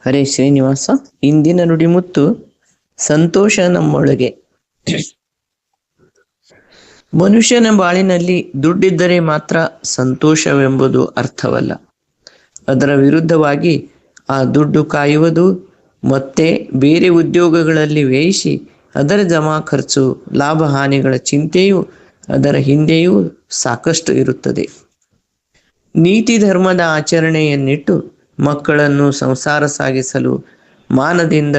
ಹರೇ ಶ್ರೀನಿವಾಸ. ಇಂದಿನ ನುಡಿಮುತ್ತು ಸಂತೋಷ ನಮ್ಮೊಳಗೆ. ಮನುಷ್ಯನ ಬಾಳಿನಲ್ಲಿ ದುಡ್ಡಿದ್ದರೆ ಮಾತ್ರ ಸಂತೋಷವೆಂಬುದು ಅರ್ಥವಲ್ಲ. ಅದರ ವಿರುದ್ಧವಾಗಿ ಆ ದುಡ್ಡು ಕಾಯುವುದು ಮತ್ತೆ ಬೇರೆ ಉದ್ಯೋಗಗಳಲ್ಲಿ ವ್ಯಯಿಸಿ ಅದರ ಜಮಾ ಖರ್ಚು, ಲಾಭ ಹಾನಿಗಳ ಚಿಂತೆಯು ಅದರ ಹಿಂದೆಯೂ ಸಾಕಷ್ಟು ಇರುತ್ತದೆ. ನೀತಿ ಧರ್ಮದ ಆಚರಣೆಯನ್ನಿಟ್ಟು ಮಕ್ಕಳನ್ನು ಸಂಸಾರ ಸಾಗಿಸಲು ಮಾನದಿಂದ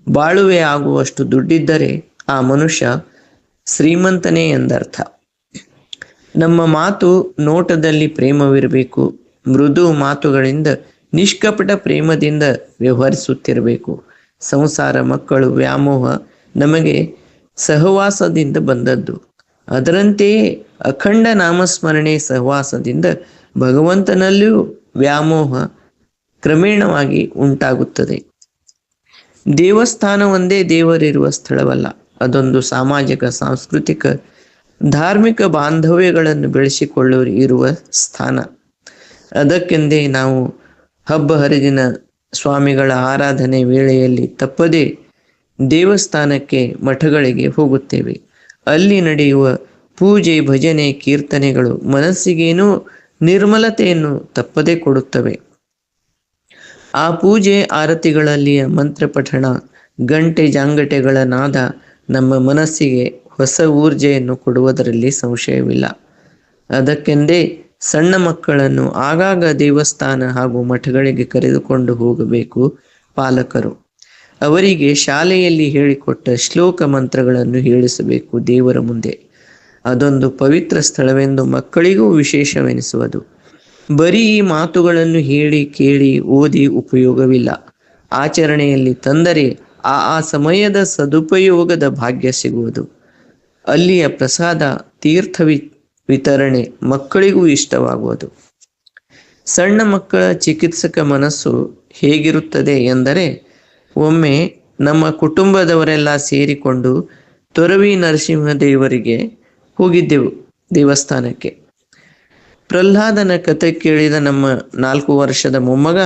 ಬಾಳುವೆ ಆಗುವಷ್ಟು ದುಡ್ಡಿದ್ದರೆ ಆ ಮನುಷ್ಯ ಶ್ರೀಮಂತನೇ ಎಂದರ್ಥ. ನಮ್ಮ ಮಾತು ನೋಟದಲ್ಲಿ ಪ್ರೇಮವಿರಬೇಕು. ಮೃದು ಮಾತುಗಳಿಂದ ನಿಷ್ಕಪಟ ಪ್ರೇಮದಿಂದ ವ್ಯವಹರಿಸುತ್ತಿರಬೇಕು. ಸಂಸಾರ, ಮಕ್ಕಳು, ವ್ಯಾಮೋಹ ನಮಗೆ ಸಹವಾಸದಿಂದ ಬಂದದ್ದು. ಅದರಂತೆಯೇ ಅಖಂಡ ನಾಮಸ್ಮರಣೆ ಸಹವಾಸದಿಂದ ಭಗವಂತನಲ್ಲಿಯೂ ವ್ಯಾಮೋಹ ಕ್ರಮೇಣವಾಗಿ ಉಂಟಾಗುತ್ತದೆ. ದೇವಸ್ಥಾನ ಒಂದೇ ದೇವರಿರುವ ಸ್ಥಳವಲ್ಲ. ಅದೊಂದು ಸಾಮಾಜಿಕ, ಸಾಂಸ್ಕೃತಿಕ, ಧಾರ್ಮಿಕ ಬಾಂಧವ್ಯಗಳನ್ನು ಬೆಳೆಸಿಕೊಳ್ಳಲು ಇರುವ ಸ್ಥಾನ. ಅದಕ್ಕೆಂದೇ ನಾವು ಹಬ್ಬ ಹರಿದಿನ ಸ್ವಾಮಿಗಳ ಆರಾಧನೆ ವೇಳೆಯಲ್ಲಿ ತಪ್ಪದೇ ದೇವಸ್ಥಾನಕ್ಕೆ, ಮಠಗಳಿಗೆ ಹೋಗುತ್ತೇವೆ. ಅಲ್ಲಿ ನಡೆಯುವ ಪೂಜೆ, ಭಜನೆ, ಕೀರ್ತನೆಗಳು ಮನಸ್ಸಿಗೇನೋ ನಿರ್ಮಲತೆಯನ್ನು ತಪ್ಪದೇ ಕೊಡುತ್ತವೆ. ಆ ಪೂಜೆ ಆರತಿಗಳಲ್ಲಿಯ ಮಂತ್ರ ಪಠಣ, ಗಂಟೆ ಜಾಂಗಟೆಗಳ ನಾದ ನಮ್ಮ ಮನಸ್ಸಿಗೆ ಹೊಸ ಊರ್ಜೆಯನ್ನು ಕೊಡುವುದರಲ್ಲಿ ಸಂಶಯವಿಲ್ಲ. ಅದಕ್ಕೆಂದೇ ಸಣ್ಣ ಮಕ್ಕಳನ್ನು ಆಗಾಗ ದೇವಸ್ಥಾನ ಹಾಗೂ ಮಠಗಳಿಗೆ ಕರೆದುಕೊಂಡು ಹೋಗಬೇಕು ಪಾಲಕರು. ಅವರಿಗೆ ಶಾಲೆಯಲ್ಲಿ ಹೇಳಿಕೊಟ್ಟ ಶ್ಲೋಕ ಮಂತ್ರಗಳನ್ನು ಹೇಳಿಸಬೇಕು ದೇವರ ಮುಂದೆ. ಅದೊಂದು ಪವಿತ್ರ ಸ್ಥಳವೆಂದು ಮಕ್ಕಳಿಗೂ ವಿಶೇಷವೆನಿಸುವುದು. ಬರೀ ಈ ಮಾತುಗಳನ್ನು ಹೇಳಿ ಕೇಳಿ ಓದಿ ಉಪಯೋಗವಿಲ್ಲ. ಆಚರಣೆಯಲ್ಲಿ ತಂದರೆ ಆ ಸಮಯದ ಸದುಪಯೋಗದ ಭಾಗ್ಯ ಸಿಗುವುದು. ಅಲ್ಲಿಯ ಪ್ರಸಾದ, ತೀರ್ಥ ವಿತರಣೆ ಮಕ್ಕಳಿಗೂ ಇಷ್ಟವಾಗುವುದು. ಸಣ್ಣ ಮಕ್ಕಳ ಚಿಕಿತ್ಸಕ ಮನಸ್ಸು ಹೇಗಿರುತ್ತದೆ ಎಂದರೆ, ಒಮ್ಮೆ ನಮ್ಮ ಕುಟುಂಬದವರೆಲ್ಲ ಸೇರಿಕೊಂಡು ತೊರವಿ ನರಸಿಂಹದೇವರಿಗೆ ಹೋಗಿದ್ದೆವು ದೇವಸ್ಥಾನಕ್ಕೆ. ಪ್ರಹ್ಲಾದನ ಕಥೆ ಕೇಳಿದ ನಮ್ಮ 4 ವರ್ಷದ ಮೊಮ್ಮಗ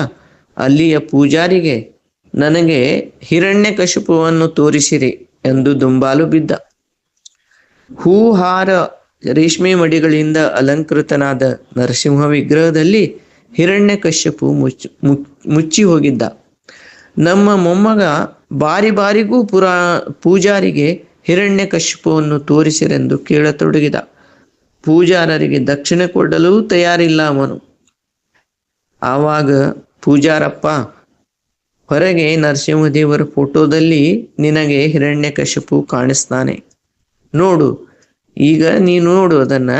ಅಲ್ಲಿಯ ಪೂಜಾರಿಗೆ ನನಗೆ ಹಿರಣ್ಯಕಶಿಪುವನ್ನು ತೋರಿಸಿರಿ ಎಂದು ದುಂಬಾಲು ಬಿದ್ದ. ಹೂಹಾರ, ರೇಷ್ಮೆ ಮಡಿಗಳಿಂದ ಅಲಂಕೃತನಾದ ನರಸಿಂಹ ವಿಗ್ರಹದಲ್ಲಿ ಹಿರಣ್ಯಕಶ್ಯಪು ಮುಚ್ಚಿ ಹೋಗಿದ್ದ. ನಮ್ಮ ಮೊಮ್ಮಗ ಬಾರಿಗೂ ಪೂಜಾರಿಗೆ ಹಿರಣ್ಯಕಶಿಪುವನ್ನು ತೋರಿಸಿರೆಂದು ಕೇಳತೊಡಗಿದ. ಪೂಜಾರರಿಗೆ ದಕ್ಷಿಣೆ ಕೊಡಲು ತಯಾರಿಲ್ಲ ಅವನು. ಆವಾಗ ಪೂಜಾರಪ್ಪ, ಹೊರಗೆ ನರಸಿಂಹದೇವರ ಫೋಟೋದಲ್ಲಿ ನಿನಗೆ ಹಿರಣ್ಯಕಶಿಪು ಕಾಣಿಸ್ತಾನೆ ನೋಡು. ಈಗ ನೀನು ನೋಡು ಅದನ್ನ.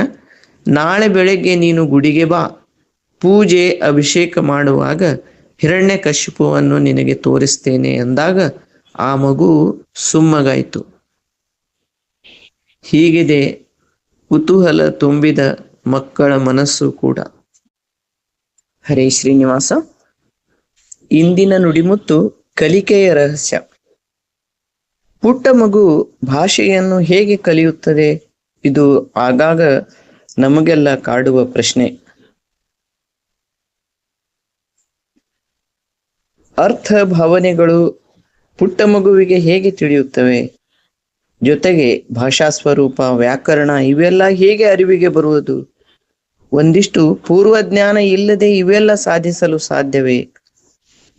ನಾಳೆ ಬೆಳಗ್ಗೆ ನೀನು ಗುಡಿಗೆ ಬಾ. ಪೂಜೆ, ಅಭಿಷೇಕ ಮಾಡುವಾಗ ಹಿರಣ್ಯಕಶಿಪುವನ್ನು ನಿನಗೆ ತೋರಿಸ್ತೇನೆ ಎಂದಾಗ ಆ ಮಗು ಸುಮ್ಮಗಾಯಿತು. ಹೀಗಿದೆ ಕುತೂಹಲ ತುಂಬಿದ ಮಕ್ಕಳ ಮನಸ್ಸು ಕೂಡ. ಹರೇ ಶ್ರೀನಿವಾಸ. ಇಂದಿನ ನುಡಿಮುತ್ತು ಕಲಿಕೆಯ ರಹಸ್ಯ. ಪುಟ್ಟ ಮಗು ಭಾಷೆಯನ್ನು ಹೇಗೆ ಕಲಿಯುತ್ತದೆ? ಇದು ಆಗಾಗ ನಮಗೆಲ್ಲ ಕಾಡುವ ಪ್ರಶ್ನೆ. ಅರ್ಥ, ಭಾವನೆಗಳು ಪುಟ್ಟ ಮಗುವಿಗೆ ಹೇಗೆ ತಿಳಿಯುತ್ತವೆ? ಜೊತೆಗೆ ಭಾಷಾ ಸ್ವರೂಪ, ವ್ಯಾಕರಣ ಇವೆಲ್ಲ ಹೇಗೆ ಅರಿವಿಗೆ ಬರುವುದು? ಒಂದಿಷ್ಟು ಪೂರ್ವಜ್ಞಾನ ಇಲ್ಲದೆ ಇವೆಲ್ಲ ಸಾಧಿಸಲು ಸಾಧ್ಯವೇ?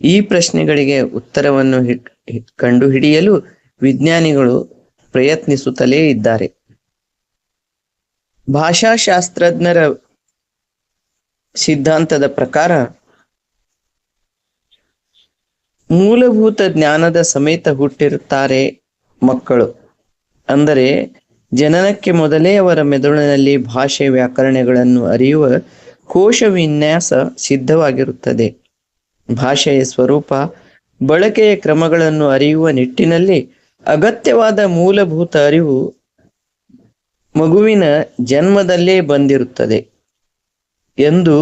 ಈ ಪ್ರಶ್ನೆಗಳಿಗೆ ಉತ್ತರವನ್ನು ಕಂಡುಹಿಡಿಯಲು ವಿಜ್ಞಾನಿಗಳು ಪ್ರಯತ್ನಿಸುತ್ತಲೇ ಇದ್ದಾರೆ. ಭಾಷಾಶಾಸ್ತ್ರಜ್ಞರ ಸಿದ್ಧಾಂತದ ಪ್ರಕಾರ ಮೂಲಭೂತ ಜ್ಞಾನದ ಸಮೇತ ಹುಟ್ಟಿರುತ್ತಾರೆ ಮಕ್ಕಳು. ಅಂದರೆ ಜನನಕ್ಕೆ ಮೊದಲೇ ಅವರ ಮೆದುಳಿನಲ್ಲಿ ಭಾಷೆ, ವ್ಯಾಕರಣಗಳನ್ನು ಅರಿಯುವ ಕೋಶ ವಿನ್ಯಾಸ ಸಿದ್ಧವಾಗಿರುತ್ತದೆ. ಭಾಷೆಯ ಸ್ವರೂಪ, ಬಳಕೆಯ ಕ್ರಮಗಳನ್ನು ಅರಿಯುವ ನಿಟ್ಟಿನಲ್ಲಿ ಅಗತ್ಯವಾದ ಮೂಲಭೂತ ಅರಿವು ಮಗುವಿನ ಜನ್ಮದಲ್ಲೇ ಬಂದಿರುತ್ತದೆ ಎಂದು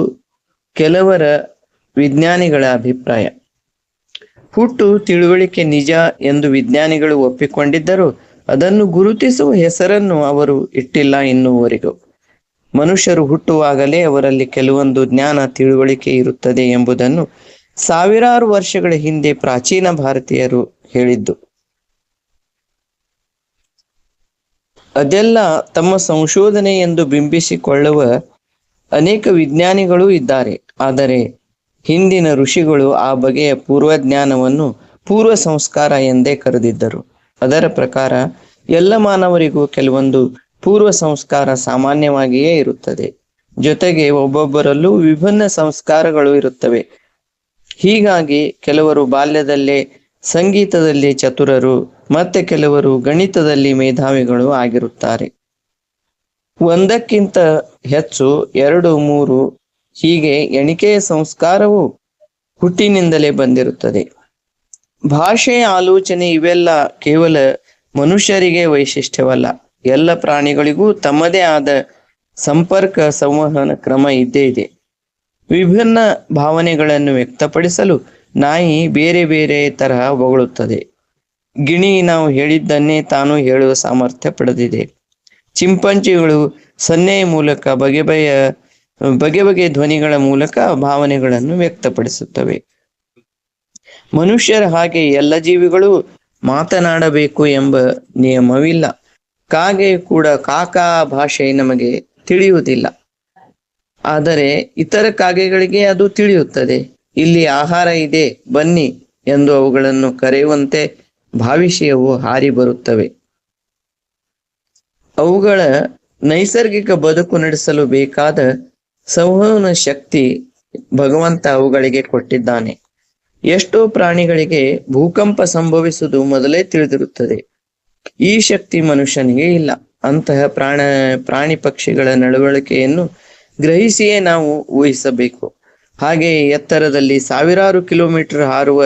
ಕೆಲವರ ವಿಜ್ಞಾನಿಗಳ ಅಭಿಪ್ರಾಯ. ಹುಟ್ಟು ತಿಳುವಳಿಕೆ ನಿಜ ಎಂದು ವಿಜ್ಞಾನಿಗಳು ಒಪ್ಪಿಕೊಂಡಿದ್ದರೂ ಅದನ್ನು ಗುರುತಿಸುವ ಹೆಸರನ್ನು ಅವರು ಇಟ್ಟಿಲ್ಲ ಇನ್ನೂವರೆಗೂ. ಮನುಷ್ಯರು ಹುಟ್ಟುವಾಗಲೇ ಅವರಲ್ಲಿ ಕೆಲವೊಂದು ಜ್ಞಾನ, ತಿಳುವಳಿಕೆ ಇರುತ್ತದೆ ಎಂಬುದನ್ನು ಸಾವಿರಾರು ವರ್ಷಗಳ ಹಿಂದೆ ಪ್ರಾಚೀನ ಭಾರತೀಯರು ಹೇಳಿದ್ದು. ಅದೆಲ್ಲ ತಮ್ಮ ಸಂಶೋಧನೆ ಎಂದು ಬಿಂಬಿಸಿಕೊಳ್ಳುವ ಅನೇಕ ವಿಜ್ಞಾನಿಗಳೂ ಇದ್ದಾರೆ. ಆದರೆ ಹಿಂದಿನ ಋಷಿಗಳು ಆ ಬಗೆಯ ಪೂರ್ವಜ್ಞಾನವನ್ನು ಪೂರ್ವ ಸಂಸ್ಕಾರ ಎಂದೇ ಕರೆದಿದ್ದರು. ಅದರ ಪ್ರಕಾರ ಎಲ್ಲ ಮಾನವರಿಗೂ ಕೆಲವೊಂದು ಪೂರ್ವ ಸಂಸ್ಕಾರ ಸಾಮಾನ್ಯವಾಗಿಯೇ ಇರುತ್ತದೆ. ಜೊತೆಗೆ ಒಬ್ಬೊಬ್ಬರಲ್ಲೂ ವಿಭಿನ್ನ ಸಂಸ್ಕಾರಗಳು ಇರುತ್ತವೆ. ಹೀಗಾಗಿ ಕೆಲವರು ಬಾಲ್ಯದಲ್ಲೇ ಸಂಗೀತದಲ್ಲಿ ಚತುರರು, ಮತ್ತೆ ಕೆಲವರು ಗಣಿತದಲ್ಲಿ ಮೇಧಾವಿಗಳು ಆಗಿರುತ್ತಾರೆ. ಒಂದಕ್ಕಿಂತ ಹೆಚ್ಚು, 2, 3 ಹೀಗೆ ಎಣಿಕೆಯ ಸಂಸ್ಕಾರವು ಹುಟ್ಟಿನಿಂದಲೇ ಬಂದಿರುತ್ತದೆ. ಭಾಷೆ, ಆಲೋಚನೆ ಇವೆಲ್ಲ ಕೇವಲ ಮನುಷ್ಯರಿಗೆ ವೈಶಿಷ್ಟ್ಯವಲ್ಲ. ಎಲ್ಲ ಪ್ರಾಣಿಗಳಿಗೂ ತಮ್ಮದೇ ಆದ ಸಂಪರ್ಕ ಸಂವಹನ ಕ್ರಮ ಇದ್ದೇ ಇದೆ. ವಿಭಿನ್ನ ಭಾವನೆಗಳನ್ನು ವ್ಯಕ್ತಪಡಿಸಲು ನಾಯಿ ಬೇರೆ ಬೇರೆ ತರಹ ಬೊಗಳುತ್ತದೆ. ಗಿಣಿ ನಾವು ಹೇಳಿದ್ದನ್ನೇ ತಾನು ಹೇಳುವ ಸಾಮರ್ಥ್ಯ ಪಡೆದಿದೆ. ಚಿಂಪಂಜಿಗಳು ಸನ್ನೆಯ ಮೂಲಕ ಬಗೆ ಬಗೆ ಧ್ವನಿಗಳ ಮೂಲಕ ಭಾವನೆಗಳನ್ನು ವ್ಯಕ್ತಪಡಿಸುತ್ತವೆ. ಮನುಷ್ಯರ ಹಾಗೆ ಎಲ್ಲ ಜೀವಿಗಳು ಮಾತನಾಡಬೇಕು ಎಂಬ ನಿಯಮವಿಲ್ಲ. ಕಾಗೆ ಕೂಡ ಕಾಕಾ ಭಾಷೆ ನಮಗೆ ತಿಳಿಯುವುದಿಲ್ಲ, ಆದರೆ ಇತರ ಕಾಗೆಗಳಿಗೆ ಅದು ತಿಳಿಯುತ್ತದೆ. ಇಲ್ಲಿ ಆಹಾರ ಇದೆ, ಬನ್ನಿ ಎಂದು ಅವುಗಳನ್ನು ಕರೆಯುವಂತೆ ಭಾವಿಸಿ ಅವು ಹಾರಿ ಬರುತ್ತವೆ. ಅವುಗಳ ನೈಸರ್ಗಿಕ ಬದುಕು ನಡೆಸಲು ಬೇಕಾದ ಸಂವಹನ ಶಕ್ತಿ ಭಗವಂತ ಅವುಗಳಿಗೆ ಕೊಟ್ಟಿದ್ದಾನೆ. ಎಷ್ಟೋ ಪ್ರಾಣಿಗಳಿಗೆ ಭೂಕಂಪ ಸಂಭವಿಸುವುದು ಮೊದಲೇ ತಿಳಿದಿರುತ್ತದೆ. ಈ ಶಕ್ತಿ ಮನುಷ್ಯನಿಗೆ ಇಲ್ಲ. ಅಂತಹ ಪ್ರಾಣಿ ಪಕ್ಷಿಗಳ ನಡವಳಿಕೆಯನ್ನು ಗ್ರಹಿಸಿಯೇ ನಾವು ಊಹಿಸಬೇಕು. ಹಾಗೆಯೇ ಎತ್ತರದಲ್ಲಿ ಸಾವಿರಾರು ಕಿಲೋಮೀಟರ್ ಹಾರುವ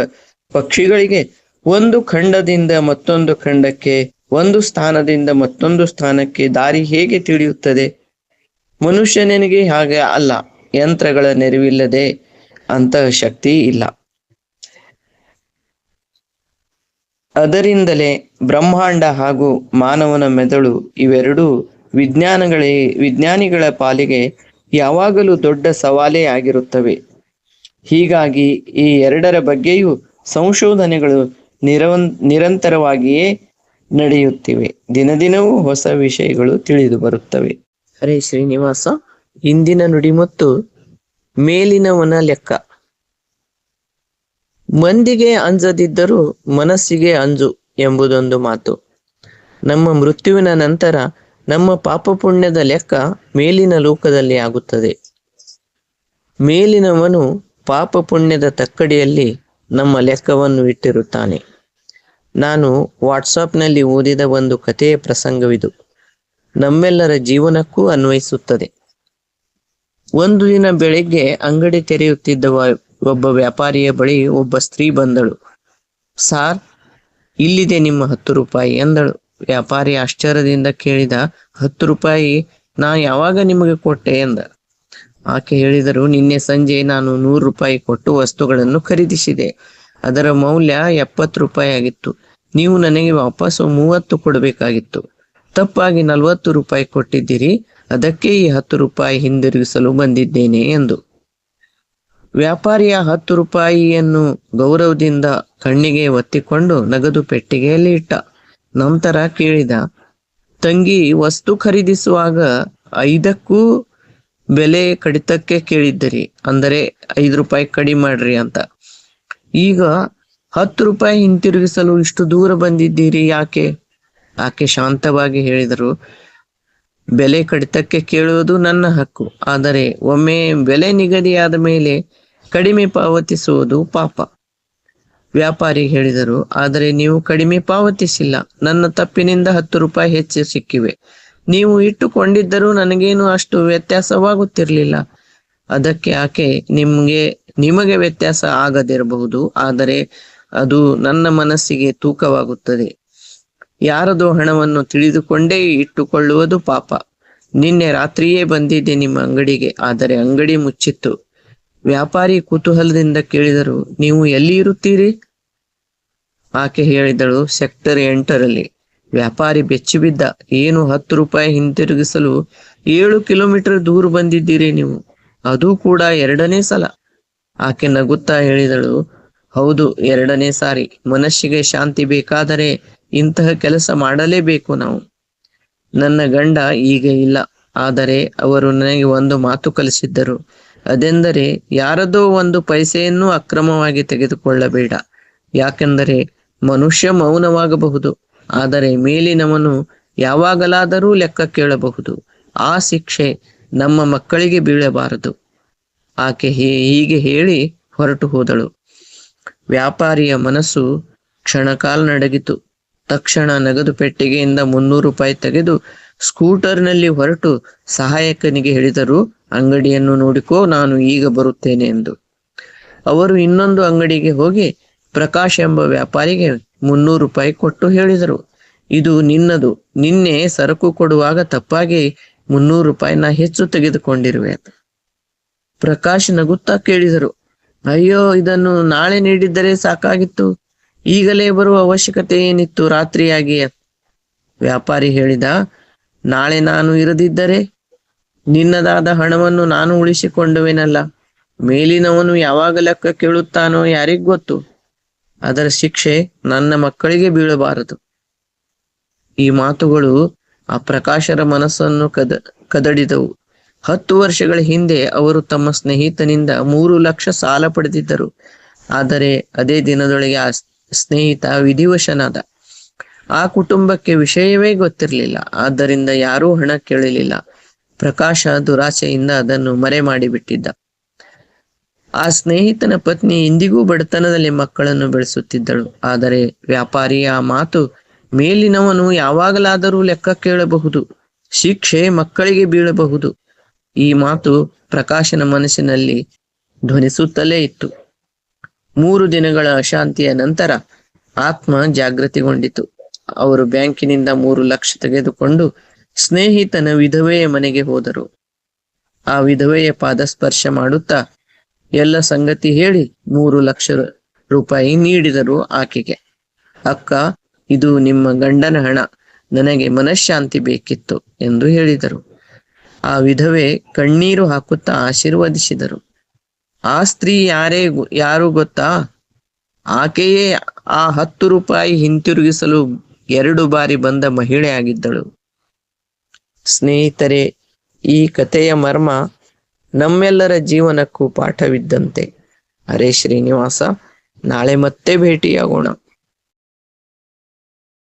ಪಕ್ಷಿಗಳಿಗೆ ಒಂದು ಖಂಡದಿಂದ ಮತ್ತೊಂದು ಖಂಡಕ್ಕೆ, ಒಂದು ಸ್ಥಾನದಿಂದ ಮತ್ತೊಂದು ಸ್ಥಾನಕ್ಕೆ ದಾರಿ ಹೇಗೆ ತಿಳಿಯುತ್ತದೆ? ಮನುಷ್ಯನಿಗೆ ಹಾಗೆ ಅಲ್ಲ. ಯಂತ್ರಗಳ ನೆರವಿಲ್ಲದೆ ಅಂತಹ ಶಕ್ತಿ ಇಲ್ಲ. ಅದರಿಂದಲೇ ಬ್ರಹ್ಮಾಂಡ ಹಾಗೂ ಮಾನವನ ಮೆದುಳು ಇವೆರಡೂ ವಿಜ್ಞಾನಿಗಳ ಪಾಲಿಗೆ ಯಾವಾಗಲೂ ದೊಡ್ಡ ಸವಾಲೇ ಆಗಿರುತ್ತವೆ. ಹೀಗಾಗಿ ಈ ಎರಡರ ಬಗ್ಗೆಯೂ ಸಂಶೋಧನೆಗಳು ನಿರಂತರವಾಗಿಯೇ ನಡೆಯುತ್ತಿವೆ. ದಿನದಿನವೂ ಹೊಸ ವಿಷಯಗಳು ತಿಳಿದು ಬರುತ್ತವೆ. ಹರೇ ಶ್ರೀನಿವಾಸ. ಇಂದಿನ ನುಡಿಮುತ್ತು ಮೇಲಿನವನ ಲೆಕ್ಕ. ಮಂದಿಗೆ ಅಂಜದಿದ್ದರೂ ಮನಸ್ಸಿಗೆ ಅಂಜು ಎಂಬುದೊಂದು ಮಾತು. ನಮ್ಮ ಮೃತ್ಯುವಿನ ನಂತರ ನಮ್ಮ ಪಾಪ ಪುಣ್ಯದ ಲೆಕ್ಕ ಮೇಲಿನ ಲೋಕದಲ್ಲಿ ಆಗುತ್ತದೆ. ಮೇಲಿನವನು ಪಾಪ ಪುಣ್ಯದ ತಕ್ಕಡಿಯಲ್ಲಿ ನಮ್ಮ ಲೆಕ್ಕವನ್ನು ಇಟ್ಟಿರುತ್ತಾನೆ. ನಾನು ವಾಟ್ಸಾಪ್ನಲ್ಲಿ ಓದಿದ ಒಂದು ಕಥೆಯ ಪ್ರಸಂಗವಿದು. ನಮ್ಮೆಲ್ಲರ ಜೀವನಕ್ಕೂ ಅನ್ವಯಿಸುತ್ತದೆ. ಒಂದು ದಿನ ಬೆಳಿಗ್ಗೆ ಅಂಗಡಿ ತೆರೆಯುತ್ತಿದ್ದ ಒಬ್ಬ ವ್ಯಾಪಾರಿಯ ಬಳಿ ಒಬ್ಬ ಸ್ತ್ರೀ ಬಂದಳು. ಸಾರ್, ಇಲ್ಲಿದೆ ನಿಮ್ಮ 10 ರೂಪಾಯಿ ಎಂದಳು. ವ್ಯಾಪಾರಿ ಆಶ್ಚರ್ಯದಿಂದ ಕೇಳಿದ, 10 ರೂಪಾಯಿ ನಾ ಯಾವಾಗ ನಿಮಗೆ ಕೊಟ್ಟೆ ಎಂದ. ಆಕೆ ಹೇಳಿದರು, ನಿನ್ನೆ ಸಂಜೆ ನಾನು 100 ರೂಪಾಯಿ ಕೊಟ್ಟು ವಸ್ತುಗಳನ್ನು ಖರೀದಿಸಿದೆ. ಅದರ ಮೌಲ್ಯ 70 ರೂಪಾಯಿ ಆಗಿತ್ತು. ನೀವು ನನಗೆ ವಾಪಸ್ಸು 30 ಕೊಡಬೇಕಾಗಿತ್ತು. ತಪ್ಪಾಗಿ 40 ರೂಪಾಯಿ ಕೊಟ್ಟಿದ್ದೀರಿ. ಅದಕ್ಕೆ ಈ 10 ರೂಪಾಯಿ ಹಿಂದಿರುಗಿಸಲು ಬಂದಿದ್ದೇನೆ ಎಂದು. ವ್ಯಾಪಾರಿಯ 10 ರೂಪಾಯಿಯನ್ನು ಗೌರವದಿಂದ ಕಣ್ಣಿಗೆ ಒತ್ತಿಕೊಂಡು ನಗದು ಪೆಟ್ಟಿಗೆಯಲ್ಲಿ ಇಟ್ಟ. ನಂತರ ಕೇಳಿದ, ತಂಗಿ, ವಸ್ತು ಖರೀದಿಸುವಾಗ 5ಕ್ಕೂ ಬೆಲೆ ಕಡಿತಕ್ಕೆ ಕೇಳಿದ್ದೀರಿ, ಅಂದರೆ 5 ರೂಪಾಯಿ ಕಡಿಮೆ ಮಾಡ್ರಿ ಅಂತ. ಈಗ 10 ರೂಪಾಯಿ ಹಿಂತಿರುಗಿಸಲು ಇಷ್ಟು ದೂರ ಬಂದಿದ್ದೀರಿ, ಯಾಕೆ? ಆಕೆ ಶಾಂತವಾಗಿ ಹೇಳಿದರು, ಬೆಲೆ ಕಡಿತಕ್ಕೆ ಕೇಳುವುದು ನನ್ನ ಹಕ್ಕು. ಆದರೆ ಒಮ್ಮೆ ಬೆಲೆ ನಿಗದಿಯಾದ ಮೇಲೆ ಕಡಿಮೆ ಪಾವತಿಸುವುದು ಪಾಪ. ವ್ಯಾಪಾರಿ ಹೇಳಿದರು, ಆದರೆ ನೀವು ಕಡಿಮೆ ಪಾವತಿಸಿಲ್ಲ. ನನ್ನ ತಪ್ಪಿನಿಂದ 10 ರೂಪಾಯಿ ಹೆಚ್ಚು ಸಿಕ್ಕಿವೆ. ನೀವು ಇಟ್ಟುಕೊಂಡಿದ್ದರೂ ನನಗೇನು ಅಷ್ಟು ವ್ಯತ್ಯಾಸವಾಗುತ್ತಿರಲಿಲ್ಲ. ಅದಕ್ಕೆ ಆಕೆ, ನಿಮಗೆ ವ್ಯತ್ಯಾಸ ಆಗದಿರಬಹುದು, ಆದರೆ ಅದು ನನ್ನ ಮನಸ್ಸಿಗೆ ತೂಕವಾಗುತ್ತದೆ. ಯಾರದೋ ಹಣವನ್ನು ತಿಳಿದುಕೊಂಡೇ ಇಟ್ಟುಕೊಳ್ಳುವುದು ಪಾಪ. ನಿನ್ನೆ ರಾತ್ರಿಯೇ ಬಂದಿದ್ದೆ ನಿಮ್ಮ ಅಂಗಡಿಗೆ, ಆದರೆ ಅಂಗಡಿ ಮುಚ್ಚಿತ್ತು. ವ್ಯಾಪಾರಿ ಕುತೂಹಲದಿಂದ ಕೇಳಿದರು, ನೀವು ಎಲ್ಲಿ ಇರುತ್ತೀರಿ? ಆಕೆ ಹೇಳಿದಳು, ಸೆಕ್ಟರ್ 8ರಲ್ಲಿ. ವ್ಯಾಪಾರಿ ಬೆಚ್ಚಿಬಿದ್ದ, ಏನು 10 ರೂಪಾಯಿ ಹಿಂತಿರುಗಿಸಲು 7 ಕಿಲೋಮೀಟರ್ ದೂರ ಬಂದಿದ್ದೀರಿ ನೀವು, ಅದು ಕೂಡ 2ನೇ ಸಲ. ಆಕೆ ನಗುತ್ತಾ ಹೇಳಿದಳು, ಹೌದು, 2ನೇ ಸಾರಿ. ಮನಸ್ಸಿಗೆ ಶಾಂತಿ ಬೇಕಾದರೆ ಇಂತಹ ಕೆಲಸ ಮಾಡಲೇಬೇಕು ನಾವು. ನನ್ನ ಗಂಡ ಈಗ ಇಲ್ಲ, ಆದರೆ ಅವರು ನನಗೆ ಒಂದು ಮಾತು ಕಲಿಸಿದ್ದರು. ಅದೆಂದರೆ, ಯಾರದೋ ಒಂದು ಪೈಸೆಯನ್ನು ಅಕ್ರಮವಾಗಿ ತೆಗೆದುಕೊಳ್ಳಬೇಡ. ಯಾಕೆಂದರೆ ಮನುಷ್ಯ ಮೌನವಾಗಬಹುದು, ಆದರೆ ಮೇಲಿನವನು ಯಾವಾಗಲಾದರೂ ಲೆಕ್ಕ ಕೇಳಬಹುದು. ಆ ಶಿಕ್ಷೆ ನಮ್ಮ ಮಕ್ಕಳಿಗೆ ಬೀಳಬಾರದು. ಆಕೆ ಹೀಗೆ ಹೇಳಿ ಹೊರಟು ಹೋದಳು. ವ್ಯಾಪಾರಿಯ ಮನಸ್ಸು ಕ್ಷಣಕಾಲ ನಡಗಿತು. ತಕ್ಷಣ ನಗದು ಪೆಟ್ಟಿಗೆಯಿಂದ 300 ರೂಪಾಯಿ ತೆಗೆದು ಸ್ಕೂಟರ್ನಲ್ಲಿ ಹೊರಟು ಸಹಾಯಕನಿಗೆ ಹೇಳಿದರು, ಅಂಗಡಿಯನ್ನು ನೋಡಿಕೋ, ನಾನು ಈಗ ಬರುತ್ತೇನೆ ಎಂದು. ಅವರು ಇನ್ನೊಂದು ಅಂಗಡಿಗೆ ಹೋಗಿ ಪ್ರಕಾಶ್ ಎಂಬ ವ್ಯಾಪಾರಿಗೆ 300 ರೂಪಾಯಿ ಕೊಟ್ಟು ಹೇಳಿದರು, ಇದು ನಿನ್ನದು. ನಿನ್ನೆ ಸರಕು ಕೊಡುವಾಗ ತಪ್ಪಾಗಿ 300 ರೂಪಾಯಿ ನಾ ಹೆಚ್ಚು ತೆಗೆದುಕೊಂಡಿರುವೆ. ಪ್ರಕಾಶ್ ನಗುತ್ತಾ ಕೇಳಿದರು, ಅಯ್ಯೋ, ಇದನ್ನು ನಾಳೆ ನೀಡಿದ್ದರೆ ಸಾಕಾಗಿತ್ತು. ಈಗಲೇ ಬರುವ ಅವಶ್ಯಕತೆ ಏನಿತ್ತು ರಾತ್ರಿಯಾಗಿಯೇ? ವ್ಯಾಪಾರಿ ಹೇಳಿದ, ನಾಳೆ ನಾನು ಇರದಿದ್ದರೆ ನಿನ್ನದಾದ ಹಣವನ್ನು ನಾನು ಉಳಿಸಿಕೊಂಡುವೆನಲ್ಲ. ಮೇಲಿನವನು ಯಾವಾಗ ಲೆಕ್ಕ ಕೇಳುತ್ತಾನೋ ಯಾರಿಗ್ ಗೊತ್ತು. ಅದರ ಶಿಕ್ಷೆ ನನ್ನ ಮಕ್ಕಳಿಗೆ ಬೀಳಬಾರದು. ಈ ಮಾತುಗಳು ಆ ಪ್ರಕಾಶರ ಮನಸ್ಸನ್ನು ಕದಡಿದವು. 10 ವರ್ಷಗಳ ಹಿಂದೆ ಅವರು ತಮ್ಮ ಸ್ನೇಹಿತನಿಂದ 3 ಲಕ್ಷ ಸಾಲ ಪಡೆದಿದ್ದರು. ಆದರೆ ಅದೇ ದಿನದೊಳಗೆ ಆ ಸ್ನೇಹಿತ ವಿಧಿವಶನಾದ. ಆ ಕುಟುಂಬಕ್ಕೆ ವಿಷಯವೇ ಗೊತ್ತಿರಲಿಲ್ಲ. ಆದ್ದರಿಂದ ಯಾರೂ ಹಣ ಕೇಳಲಿಲ್ಲ. ಪ್ರಕಾಶ ದುರಾಸೆಯಿಂದ ಅದನ್ನು ಮರೆ ಮಾಡಿಬಿಟ್ಟಿದ್ದ. ಆ ಸ್ನೇಹಿತನ ಪತ್ನಿ ಇಂದಿಗೂ ಬಡತನದಲ್ಲಿ ಮಕ್ಕಳನ್ನು ಬೆಳೆಸುತ್ತಿದ್ದಳು. ಆದರೆ ವ್ಯಾಪಾರಿಯ ಆ ಮಾತು, ಮೇಲಿನವನು ಯಾವಾಗಲಾದರೂ ಲೆಕ್ಕ ಕೇಳಬಹುದು, ಶಿಕ್ಷೆ ಮಕ್ಕಳಿಗೆ ಬೀಳಬಹುದು, ಈ ಮಾತು ಪ್ರಕಾಶನ ಮನಸ್ಸಿನಲ್ಲಿ ಧ್ವನಿಸುತ್ತಲೇ ಇತ್ತು. 3 ದಿನಗಳ ಅಶಾಂತಿಯ ನಂತರ ಆತ್ಮ ಜಾಗೃತಿಗೊಂಡಿತು. ಅವರು ಬ್ಯಾಂಕಿನಿಂದ 3 ಲಕ್ಷ ತೆಗೆದುಕೊಂಡು ಸ್ನೇಹಿತನ ವಿಧವೆಯ ಮನೆಗೆ ಹೋದರು. ಆ ವಿಧವೆಯ ಪಾದ ಸ್ಪರ್ಶ ಮಾಡುತ್ತಾ ಎಲ್ಲ ಸಂಗತಿ ಹೇಳಿ 3 ಲಕ್ಷ ರೂಪಾಯಿ ನೀಡಿದರು ಆಕೆಗೆ. ಅಕ್ಕ, ಇದು ನಿಮ್ಮ ಗಂಡನ ಹಣ, ನನಗೆ ಮನಃಶಾಂತಿ ಬೇಕಿತ್ತು ಎಂದು ಹೇಳಿದರು. ಆ ವಿಧವೆ ಕಣ್ಣೀರು ಹಾಕುತ್ತಾ ಆಶೀರ್ವದಿಸಿದರು. ಆ ಸ್ತ್ರೀ ಯಾರು ಗೊತ್ತಾ? ಆಕೆಯೇ ಆ 10 ರೂಪಾಯಿ ಹಿಂತಿರುಗಿಸಲು 2 ಬಾರಿ ಬಂದ ಮಹಿಳೆ ಆಗಿದ್ದಳು. ಸ್ನೇಹಿತರೆ, ಈ ಕಥೆಯ ಮರ್ಮ ನಮ್ಮೆಲ್ಲರ ಜೀವನಕ್ಕೂ ಪಾಠವಿದ್ದಂತೆ. ಹರೇ ಶ್ರೀನಿವಾಸ. ನಾಳೆ ಮತ್ತೆ ಭೇಟಿಯಾಗೋಣ.